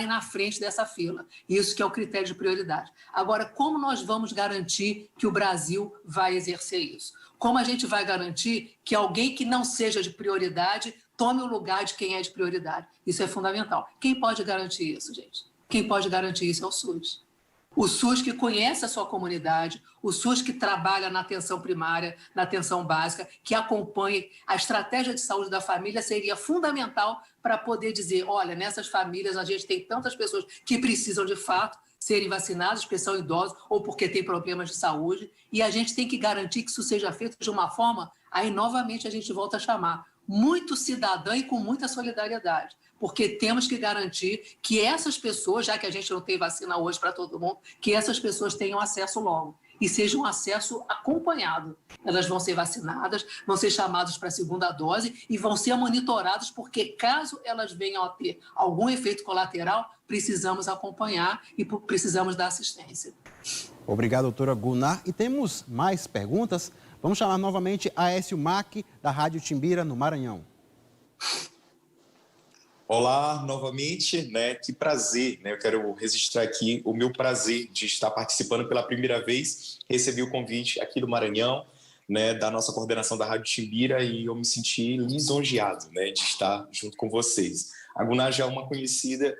na frente dessa fila. Isso que é o critério de prioridade. Agora, como nós vamos garantir que o Brasil vai exercer isso? Como a gente vai garantir que alguém que não seja de prioridade tome o lugar de quem é de prioridade? Isso é fundamental. Quem pode garantir isso, gente? Quem pode garantir isso é o SUS. O SUS que conhece a sua comunidade, o SUS que trabalha na atenção primária, na atenção básica, que acompanha a estratégia de saúde da família seria fundamental para poder dizer, olha, nessas famílias a gente tem tantas pessoas que precisam de fato serem vacinadas, porque são idosos ou porque têm problemas de saúde, e a gente tem que garantir que isso seja feito de uma forma, aí novamente a gente volta a chamar, muito cidadã e com muita solidariedade, porque temos que garantir que essas pessoas, já que a gente não tem vacina hoje para todo mundo, que essas pessoas tenham acesso logo e seja um acesso acompanhado. Elas vão ser vacinadas, vão ser chamadas para a segunda dose e vão ser monitoradas, porque caso elas venham a ter algum efeito colateral, precisamos acompanhar e precisamos dar assistência. Obrigado, doutora Gunnar. E temos mais perguntas. Vamos chamar novamente a Aécio Mac, da Rádio Timbira, no Maranhão. Olá, novamente, né? Que prazer, né? Eu quero registrar aqui o meu prazer de estar participando pela primeira vez. Recebi o convite aqui do Maranhão, né? Da nossa coordenação da Rádio Timbira e eu me senti lisonjeado, né? De estar junto com vocês. A Gunnar já é uma conhecida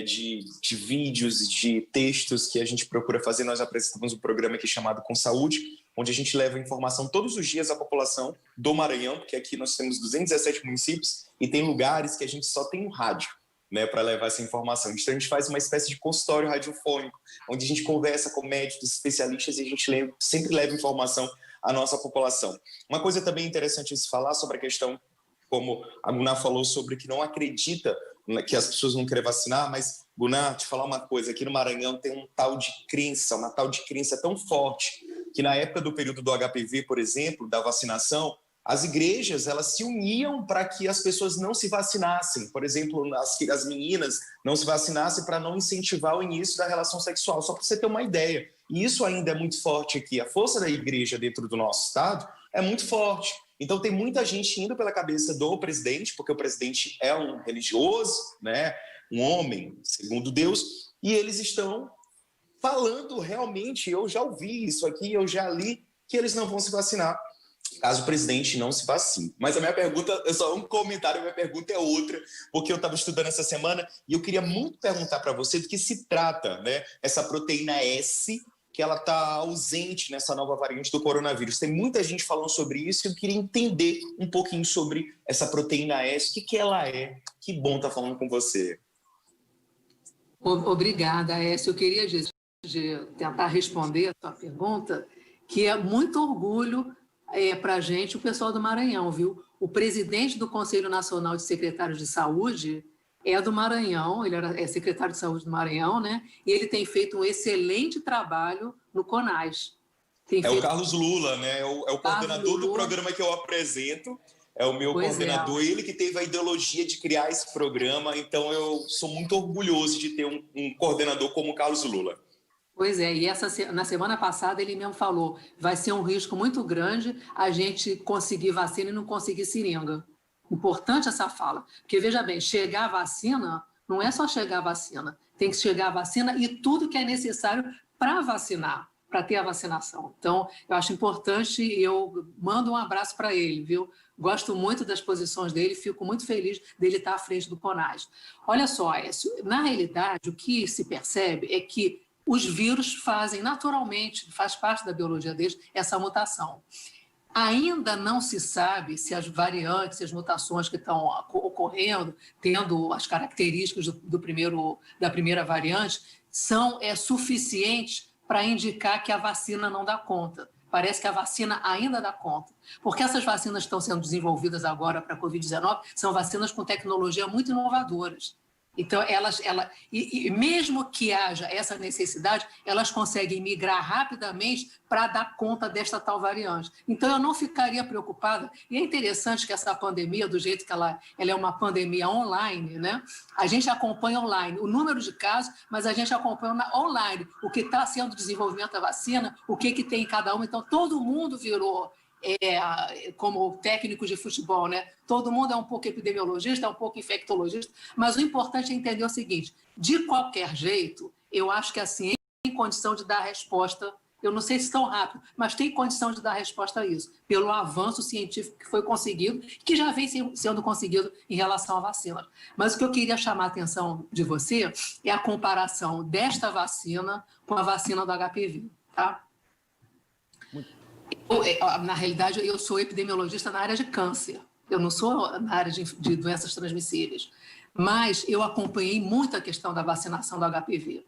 de vídeos e de textos que a gente procura fazer. Nós apresentamos um programa aqui chamado Com Saúde, onde a gente leva informação todos os dias à população do Maranhão, porque aqui nós temos 217 municípios e tem lugares que a gente só tem um rádio, né, para levar essa informação. Então a gente faz uma espécie de consultório radiofônico, onde a gente conversa com médicos, especialistas e a gente sempre leva informação à nossa população. Uma coisa também interessante se falar sobre a questão, como a Gunnar falou, sobre que não acredita que as pessoas vão querer vacinar, mas, Gunnar, te falar uma coisa, aqui no Maranhão tem uma tal de crença tão forte, que na época do período do HPV, por exemplo, da vacinação, as igrejas, elas se uniam para que as pessoas não se vacinassem. Por exemplo, as meninas não se vacinassem para não incentivar o início da relação sexual, só para você ter uma ideia. E isso ainda é muito forte aqui. A força da igreja dentro do nosso estado é muito forte. Então tem muita gente indo pela cabeça do presidente, porque o presidente é um religioso, né? Um homem segundo Deus, e eles estão falando realmente, eu já ouvi isso aqui, eu já li, que eles não vão se vacinar caso o presidente não se vacine. Mas a minha pergunta, é só um comentário, a minha pergunta é outra, porque eu estava estudando essa semana e eu queria muito perguntar para você do que se trata, né? Essa proteína S, que ela está ausente nessa nova variante do coronavírus. Tem muita gente falando sobre isso e eu queria entender um pouquinho sobre essa proteína S, o que ela é. Que bom estar falando com você. Obrigada, Aécio. Eu queria tentar responder a sua pergunta, que é muito orgulho para a gente, o pessoal do Maranhão, viu? O presidente do Conselho Nacional de Secretários de Saúde é do Maranhão, ele é secretário de Saúde do Maranhão, né? E ele tem feito um excelente trabalho no CONAS. O Carlos Lula, né? É o coordenador do programa que eu apresento, é o meu coordenador, ele que teve a ideologia de criar esse programa, então eu sou muito orgulhoso de ter um coordenador como o Carlos Lula. Pois é, e na semana passada ele mesmo falou, vai ser um risco muito grande a gente conseguir vacina e não conseguir seringa. Importante essa fala, porque veja bem, chegar a vacina não é só chegar a vacina, tem que chegar a vacina e tudo que é necessário para vacinar, para ter a vacinação. Então, eu acho importante e eu mando um abraço para ele, viu? Gosto muito das posições dele, fico muito feliz dele estar à frente do CONAS. Olha só, Aécio, na realidade, o que se percebe é que os vírus fazem naturalmente, faz parte da biologia deles, essa mutação. Ainda não se sabe se as variantes, se as mutações que estão ocorrendo, tendo as características da primeira variante, são suficientes para indicar que a vacina não dá conta. Parece que a vacina ainda dá conta. Porque essas vacinas que estão sendo desenvolvidas agora para a Covid-19 são vacinas com tecnologia muito inovadoras. Então, e mesmo que haja essa necessidade, elas conseguem migrar rapidamente para dar conta desta tal variante. Então, eu não ficaria preocupada. E é interessante que essa pandemia, do jeito que ela é uma pandemia online, né? A gente acompanha online o número de casos, mas a gente acompanha online o que está sendo desenvolvimento da vacina, o que tem em cada uma. Então, todo mundo virou... como técnico de futebol, né? Todo mundo é um pouco epidemiologista, é um pouco infectologista, mas o importante é entender o seguinte: de qualquer jeito, eu acho que a ciência tem condição de dar resposta, eu não sei se tão rápido, mas tem condição de dar resposta a isso, pelo avanço científico que foi conseguido, que já vem sendo conseguido em relação à vacina. Mas o que eu queria chamar a atenção de você é a comparação desta vacina com a vacina do HPV, tá? Na realidade, eu sou epidemiologista na área de câncer, eu não sou na área de doenças transmissíveis, mas eu acompanhei muito a questão da vacinação do HPV.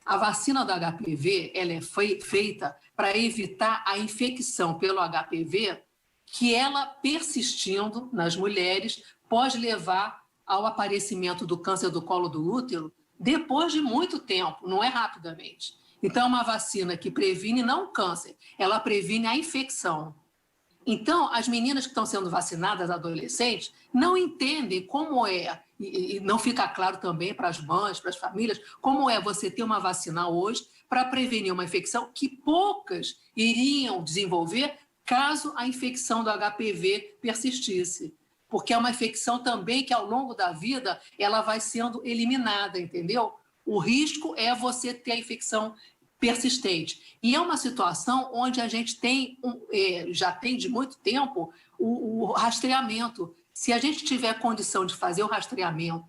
A vacina do HPV ela foi feita para evitar a infecção pelo HPV, que ela, persistindo nas mulheres, pode levar ao aparecimento do câncer do colo do útero depois de muito tempo, não é rapidamente. Então, é uma vacina que previne não o câncer, ela previne a infecção. Então, as meninas que estão sendo vacinadas, adolescentes, não entendem como é, e não fica claro também para as mães, para as famílias, como é você ter uma vacina hoje para prevenir uma infecção que poucas iriam desenvolver caso a infecção do HPV persistisse. Porque é uma infecção também que, ao longo da vida, ela vai sendo eliminada, entendeu? O risco é você ter a infecção persistente. E é uma situação onde a gente tem, já tem de muito tempo, o rastreamento. Se a gente tiver condição de fazer o rastreamento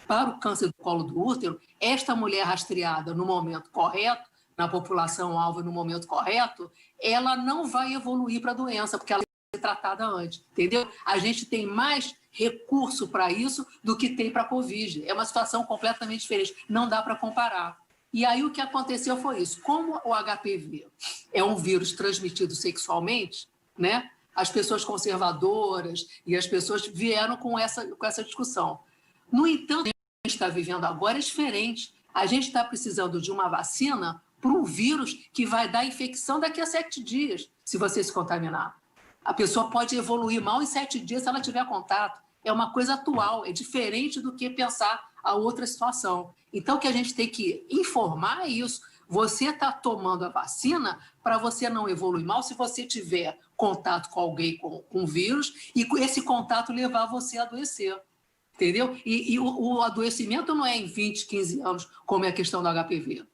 para o câncer do colo do útero, esta mulher rastreada no momento correto, na população-alvo no momento correto, ela não vai evoluir para a doença, porque ela vai ser tratada antes, entendeu? A gente tem mais recurso para isso do que tem para a Covid. É uma situação completamente diferente, não dá para comparar. E aí o que aconteceu foi isso. Como o HPV é um vírus transmitido sexualmente, né? As pessoas conservadoras e as pessoas vieram com essa discussão. No entanto, o que a gente está vivendo agora é diferente. A gente está precisando de uma vacina para um vírus que vai dar infecção daqui a 7 dias, se você se contaminar. A pessoa pode evoluir mal em 7 dias se ela tiver contato. É uma coisa atual, é diferente do que pensar a outra situação. Então, o que a gente tem que informar é isso. Você está tomando a vacina para você não evoluir mal se você tiver contato com alguém com vírus e esse contato levar você a adoecer. Entendeu? E o adoecimento não é em 20, 15 anos, como é a questão do HPV.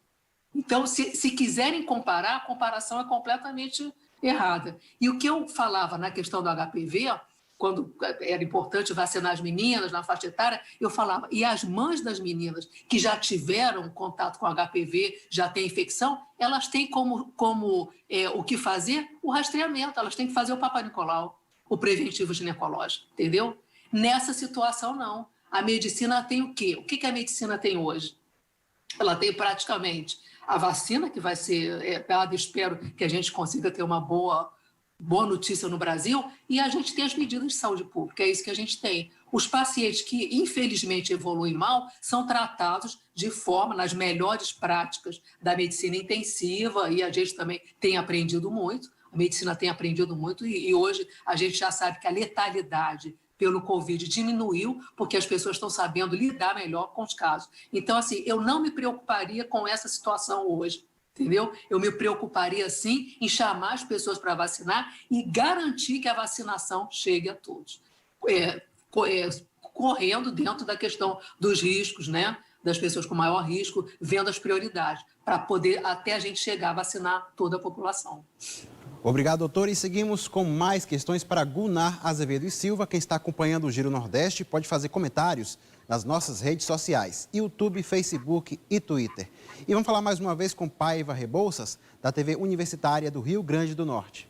Então, se quiserem comparar, a comparação é completamente errada. E o que eu falava na questão do HPV, quando era importante vacinar as meninas na faixa etária, eu falava, e as mães das meninas que já tiveram contato com HPV, já têm infecção, elas têm o que fazer? O rastreamento, elas têm que fazer o Papai Nicolau, o preventivo ginecológico, entendeu? Nessa situação, não. A medicina tem o quê? O que a medicina tem hoje? Ela tem praticamente a vacina, que vai ser, espero que a gente consiga ter uma boa notícia no Brasil, e a gente tem as medidas de saúde pública, é isso que a gente tem. Os pacientes que, infelizmente, evoluem mal, são tratados de forma, nas melhores práticas da medicina intensiva, e a gente também tem aprendido muito, a medicina tem aprendido muito, e hoje a gente já sabe que a letalidade pelo Covid diminuiu, porque as pessoas estão sabendo lidar melhor com os casos. Então, assim, eu não me preocuparia com essa situação hoje. Entendeu? Eu me preocuparia, sim, em chamar as pessoas para vacinar e garantir que a vacinação chegue a todos. Correndo dentro da questão dos riscos, né? Das pessoas com maior risco, vendo as prioridades, para poder até a gente chegar a vacinar toda a população. Obrigado, doutor. E seguimos com mais questões para Gunnar Azevedo e Silva. Quem está acompanhando o Giro Nordeste pode fazer comentários nas nossas redes sociais, YouTube, Facebook e Twitter. E vamos falar mais uma vez com Paiva Rebouças, da TV Universitária do Rio Grande do Norte.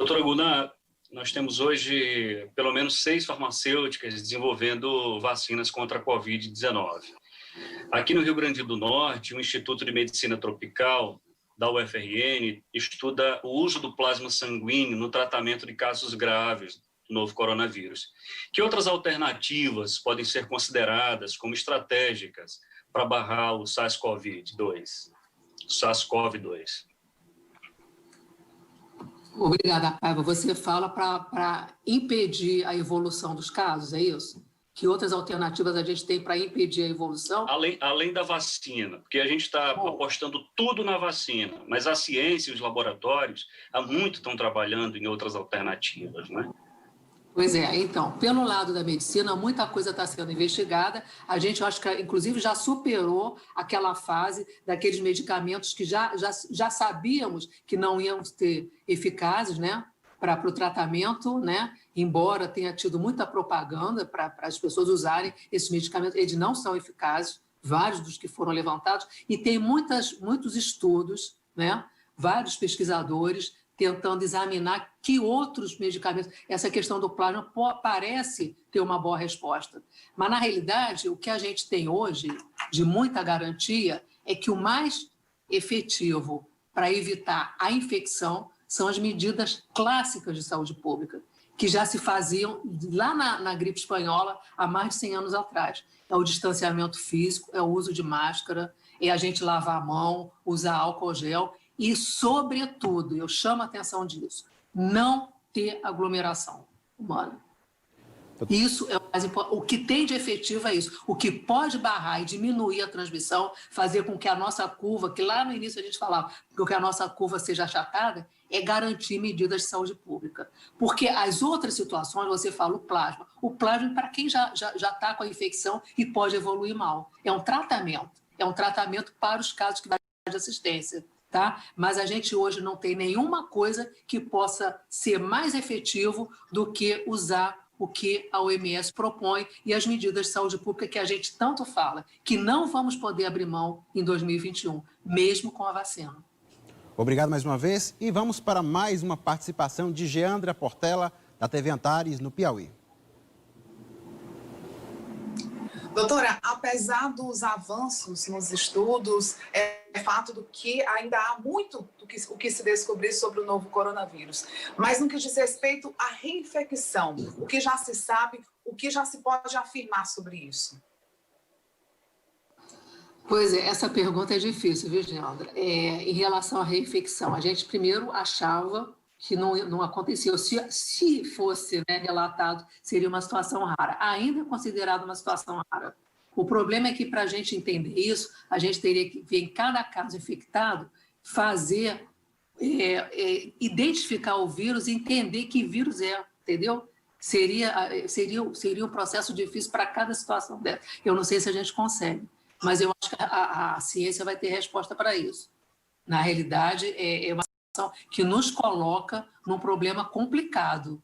Doutora Goulart, nós temos hoje pelo menos 6 farmacêuticas desenvolvendo vacinas contra a Covid-19. Aqui no Rio Grande do Norte, o Instituto de Medicina Tropical da UFRN estuda o uso do plasma sanguíneo no tratamento de casos graves do novo coronavírus. Que outras alternativas podem ser consideradas como estratégicas para barrar o SARS-CoV-2? Obrigada, Paiva. Você fala para impedir a evolução dos casos, é isso? Que outras alternativas a gente tem para impedir a evolução? Além da vacina, porque a gente está apostando tudo na vacina, mas a ciência e os laboratórios há muito estão trabalhando em outras alternativas, né? Pois é, então, pelo lado da medicina, muita coisa está sendo investigada. A gente, eu acho que, inclusive, já superou aquela fase daqueles medicamentos que já sabíamos que não iam ter eficazes, né, para o tratamento, né? Embora tenha tido muita propaganda para as pessoas usarem esses medicamentos, eles não são eficazes, vários dos que foram levantados, e tem muitos estudos, né, vários pesquisadores tentando examinar que outros medicamentos, essa questão do plasma parece ter uma boa resposta. Mas, na realidade, o que a gente tem hoje, de muita garantia, é que o mais efetivo para evitar a infecção são as medidas clássicas de saúde pública, que já se faziam lá na gripe espanhola há mais de 100 anos atrás. É o distanciamento físico, é o uso de máscara, é a gente lavar a mão, usar álcool gel e, sobretudo, eu chamo a atenção disso, não ter aglomeração humana. Isso é o mais importante. O que tem de efetivo é isso. O que pode barrar e diminuir a transmissão, fazer com que a nossa curva, que lá no início a gente falava, que a nossa curva seja achatada, é garantir medidas de saúde pública. Porque as outras situações, você fala o plasma para quem já está com a infecção e pode evoluir mal. É um tratamento para os casos que vai de assistência. Tá? Mas a gente hoje não tem nenhuma coisa que possa ser mais efetivo do que usar o que a OMS propõe e as medidas de saúde pública que a gente tanto fala, que não vamos poder abrir mão em 2021, mesmo com a vacina. Obrigado mais uma vez e vamos para mais uma participação de Geandra Portela, da TV Antares, no Piauí. Doutora, apesar dos avanços nos estudos, é fato do que ainda há muito o que se descobrir sobre o novo coronavírus. Mas no que diz respeito à reinfecção, o que já se sabe, o que já se pode afirmar sobre isso? Pois é, essa pergunta é difícil, viu, Geandra? Em relação à reinfecção, a gente primeiro achava que não acontecia. Se fosse, né, relatado, seria uma situação rara. Ainda é considerado uma situação rara. O problema é que, para a gente entender isso, a gente teria que ver em cada caso infectado, identificar o vírus e entender que vírus é, entendeu? Seria um processo difícil para cada situação dessa. Eu não sei se a gente consegue, mas eu acho que a ciência vai ter resposta para isso. Na realidade, é uma que nos coloca num problema complicado,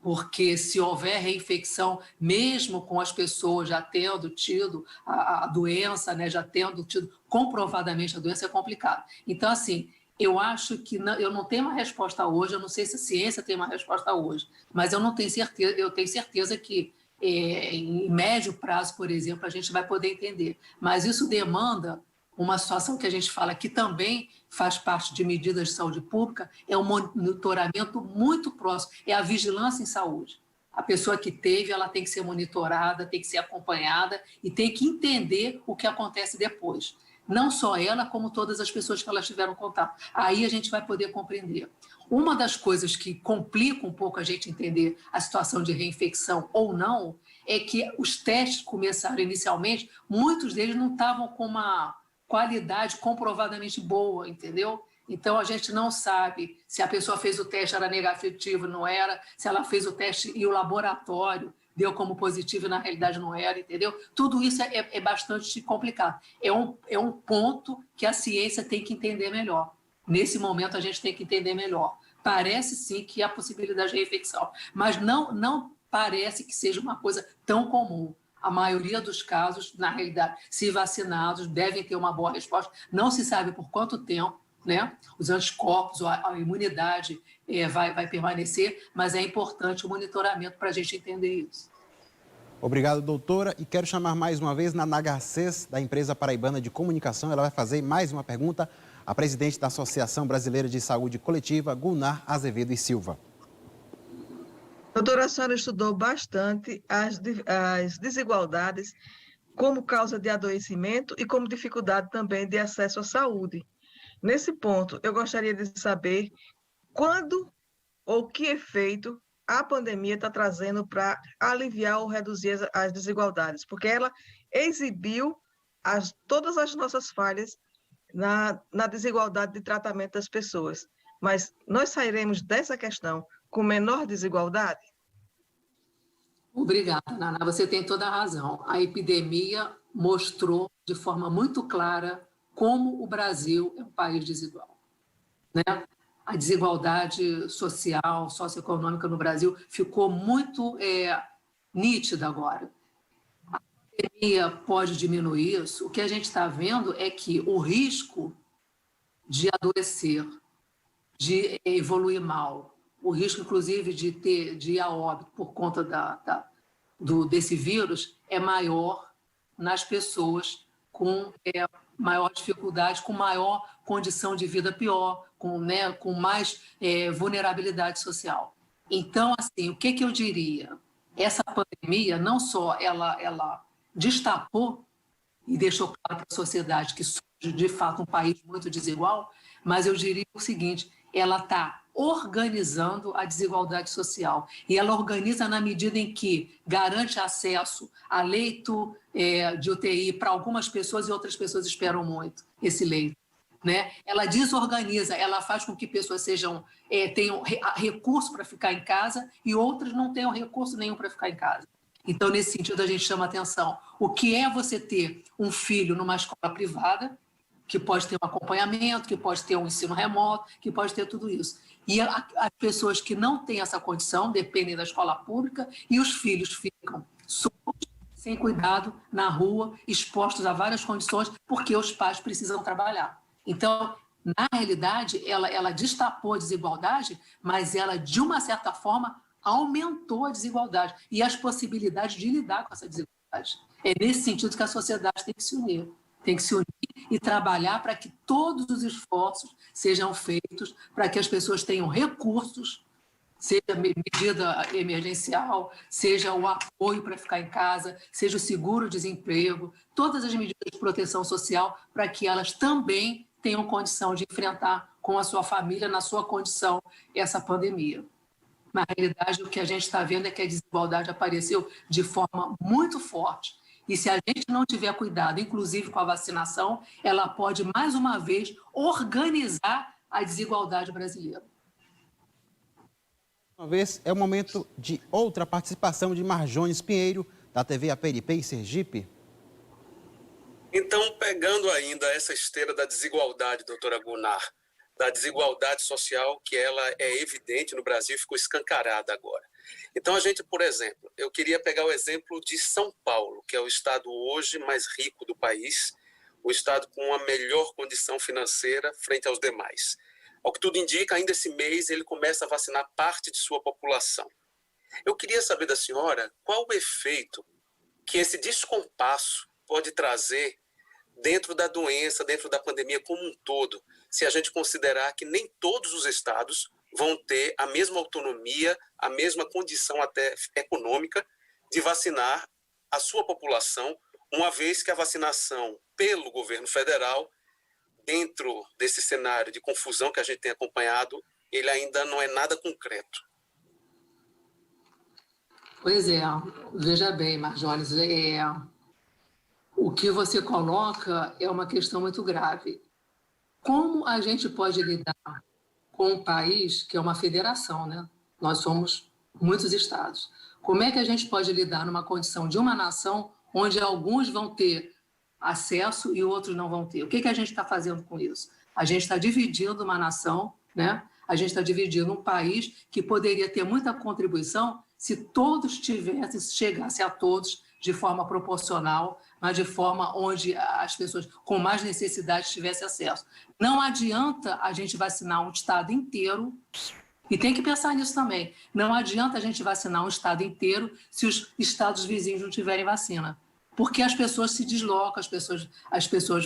porque se houver reinfecção, mesmo com as pessoas já tendo tido a doença, né, já tendo tido comprovadamente a doença, é complicado. Então, assim, eu acho que eu não tenho uma resposta hoje, eu não sei se a ciência tem uma resposta hoje, mas eu tenho certeza que em médio prazo, por exemplo, a gente vai poder entender. Mas isso demanda uma situação que a gente fala que também faz parte de medidas de saúde pública, é um monitoramento muito próximo, é a vigilância em saúde. A pessoa que teve, ela tem que ser monitorada, tem que ser acompanhada e tem que entender o que acontece depois. Não só ela, como todas as pessoas que elas tiveram contato. Aí a gente vai poder compreender. Uma das coisas que complica um pouco a gente entender a situação de reinfecção ou não, é que os testes começaram inicialmente, muitos deles não estavam com uma qualidade comprovadamente boa, entendeu? Então, a gente não sabe se a pessoa fez o teste, era negativo, não era, se ela fez o teste e o laboratório deu como positivo e na realidade não era, entendeu? Tudo isso é bastante complicado. É um ponto que a ciência tem que entender melhor. Nesse momento, a gente tem que entender melhor. Parece, sim, que há possibilidade de reinfecção, mas não parece que seja uma coisa tão comum. A maioria dos casos, na realidade, se vacinados, devem ter uma boa resposta. Não se sabe por quanto tempo, né? Os anticorpos, a imunidade vai permanecer, mas é importante o monitoramento para a gente entender isso. Obrigado, doutora. E quero chamar mais uma vez Naná Garcês, da empresa paraibana de comunicação. Ela vai fazer mais uma pergunta à presidente da Associação Brasileira de Saúde Coletiva, Gunnar Azevedo e Silva. Doutora, a senhora estudou bastante as desigualdades como causa de adoecimento e como dificuldade também de acesso à saúde. Nesse ponto, eu gostaria de saber quando ou que efeito a pandemia está trazendo para aliviar ou reduzir as desigualdades, porque ela exibiu todas as nossas falhas na desigualdade de tratamento das pessoas. Mas nós sairemos dessa questão com menor desigualdade? Obrigada, Naná. Você tem toda a razão. A epidemia mostrou de forma muito clara como o Brasil é um país desigual, né? A desigualdade social, socioeconômica no Brasil ficou muito nítida agora. A pandemia pode diminuir isso. O que a gente está vendo é que o risco de adoecer, de evoluir mal, o risco, inclusive, de ir a óbito por conta desse vírus é maior nas pessoas com maior dificuldade, com maior condição de vida pior, com mais vulnerabilidade social. Então, assim, o que eu diria? Essa pandemia, não só ela destapou e deixou claro para a sociedade que somos, de fato, um país muito desigual, mas eu diria o seguinte, ela está organizando a desigualdade social. E ela organiza na medida em que garante acesso a leito de UTI para algumas pessoas e outras pessoas esperam muito esse leito, né? Ela desorganiza, ela faz com que pessoas tenham recurso para ficar em casa e outras não tenham recurso nenhum para ficar em casa. Então, nesse sentido, a gente chama atenção. O que é você ter um filho numa escola privada, que pode ter um acompanhamento, que pode ter um ensino remoto, que pode ter tudo isso. E as pessoas que não têm essa condição dependem da escola pública e os filhos ficam soltos, sem cuidado, na rua, expostos a várias condições, porque os pais precisam trabalhar. Então, na realidade, ela destapou a desigualdade, mas ela, de uma certa forma, aumentou a desigualdade e as possibilidades de lidar com essa desigualdade. É nesse sentido que a sociedade tem que se unir. Tem que se unir e trabalhar para que todos os esforços sejam feitos para que as pessoas tenham recursos, seja medida emergencial, seja o apoio para ficar em casa, seja o seguro-desemprego, todas as medidas de proteção social para que elas também tenham condição de enfrentar com a sua família, na sua condição, essa pandemia. Na realidade, o que a gente está vendo é que a desigualdade apareceu de forma muito forte. E se a gente não tiver cuidado, inclusive com a vacinação, ela pode, mais uma vez, organizar a desigualdade brasileira. Uma vez, é o momento de outra participação de Marjones Pinheiro, da TV APNP em Sergipe. Então, pegando ainda essa esteira da desigualdade, doutora Gunnar, da desigualdade social, que ela é evidente no Brasil, ficou escancarada agora. Então, a gente, por exemplo, eu queria pegar o exemplo de São Paulo, que é o estado hoje mais rico do país, o estado com a melhor condição financeira frente aos demais. Ao que tudo indica, ainda esse mês ele começa a vacinar parte de sua população. Eu queria saber da senhora qual o efeito que esse descompasso pode trazer dentro da doença, dentro da pandemia como um todo, se a gente considerar que nem todos os estados vão ter a mesma autonomia, a mesma condição até econômica de vacinar a sua população, uma vez que a vacinação pelo governo federal, dentro desse cenário de confusão que a gente tem acompanhado, ele ainda não é nada concreto. Pois é, veja bem, Marjones, o que você coloca é uma questão muito grave. Como a gente pode lidar com um país que é uma federação, né? Nós somos muitos estados. Como é que a gente pode lidar numa condição de uma nação onde alguns vão ter acesso e outros não vão ter? O que a gente está fazendo com isso? A gente está dividindo uma nação, né? A gente está dividindo um país que poderia ter muita contribuição se todos chegasse a todos de forma proporcional mas de forma onde as pessoas com mais necessidade tivessem acesso. Não adianta a gente vacinar um estado inteiro, e tem que pensar nisso também, não adianta a gente vacinar um estado inteiro se os estados vizinhos não tiverem vacina. Porque as pessoas se deslocam, as pessoas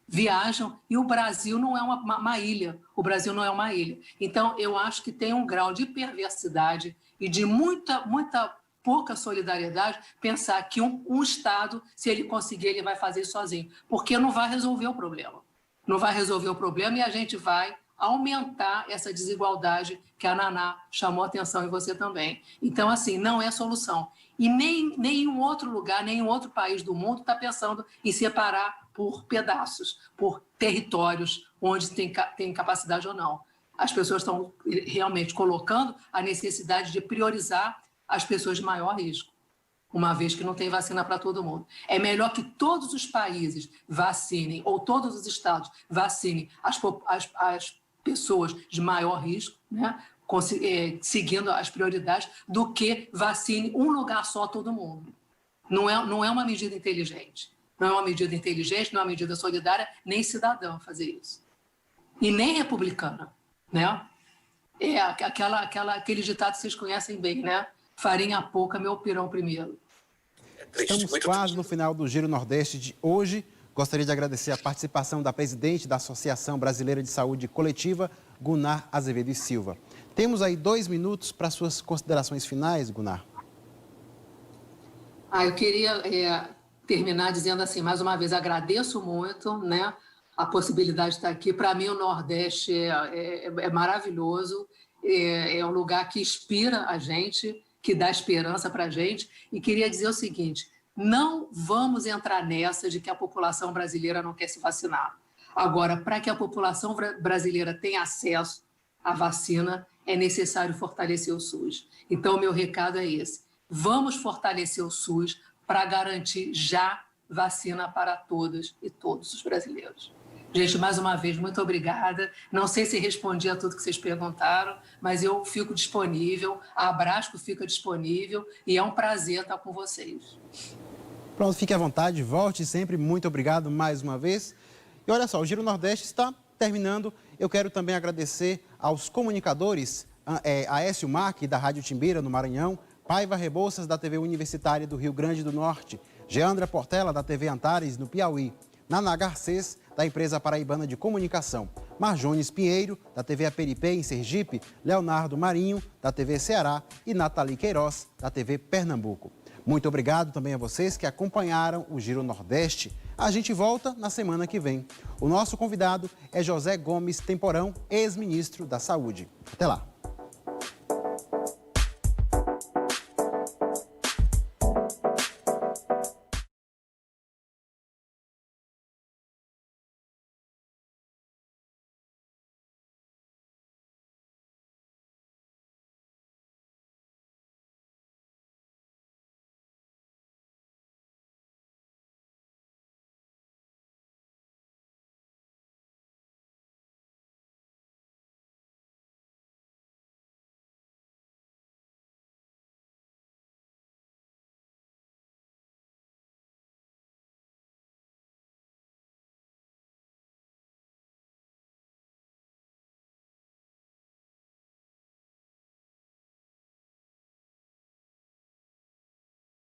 viajam, e o Brasil não é uma ilha. O Brasil não é uma ilha. Então, eu acho que tem um grau de perversidade e de muita pouca solidariedade pensar que um Estado, se ele conseguir, ele vai fazer isso sozinho. Porque não vai resolver o problema. Não vai resolver o problema e a gente vai aumentar essa desigualdade que a Naná chamou a atenção, e você também. Então, assim, não é solução. E nenhum outro lugar, nenhum outro país do mundo está pensando em separar por pedaços, por territórios, onde tem capacidade ou não. As pessoas estão realmente colocando a necessidade de priorizar as pessoas de maior risco, uma vez que não tem vacina para todo mundo. É melhor que todos os países vacinem, ou todos os estados vacinem as pessoas de maior risco, né? Seguindo as prioridades, do que vacine um lugar só todo mundo. Não é uma medida inteligente. Não é uma medida inteligente, não é uma medida solidária, nem cidadã fazer isso. E nem republicana, né? É aquele ditado que vocês conhecem bem, né? Farinha pouca, meu pirão primeiro. Estamos quase no final do Giro Nordeste de hoje. Gostaria de agradecer a participação da presidente da Associação Brasileira de Saúde Coletiva, Gunnar Azevedo e Silva. Temos aí 2 minutos para suas considerações finais, Gunnar. Eu queria terminar dizendo assim, mais uma vez, agradeço muito, né, a possibilidade de estar aqui. Para mim, o Nordeste é maravilhoso, é um lugar que inspira a gente, que dá esperança para a gente. E queria dizer o seguinte, não vamos entrar nessa de que a população brasileira não quer se vacinar. Agora, para que a população brasileira tenha acesso à vacina, é necessário fortalecer o SUS. Então, o meu recado é esse. Vamos fortalecer o SUS para garantir já vacina para todas e todos os brasileiros. Gente, mais uma vez, muito obrigada. Não sei se respondi a tudo que vocês perguntaram, mas eu fico disponível, a Abrasco fica disponível, e é um prazer estar com vocês. Pronto, fique à vontade, volte sempre. Muito obrigado mais uma vez. E olha só, o Giro Nordeste está terminando. Eu quero também agradecer aos comunicadores, Aécio Marque, da Rádio Timbira, no Maranhão, Paiva Rebouças, da TV Universitária do Rio Grande do Norte, Geandra Portela, da TV Antares, no Piauí, Naná Garcês, da Empresa Paraibana de Comunicação, Marjones Pinheiro, da TV Aperipê, em Sergipe, Leonardo Marinho, da TV Ceará, e Nathalie Queiroz, da TV Pernambuco. Muito obrigado também a vocês que acompanharam o Giro Nordeste. A gente volta na semana que vem. O nosso convidado é José Gomes Temporão, ex-ministro da Saúde. Até lá.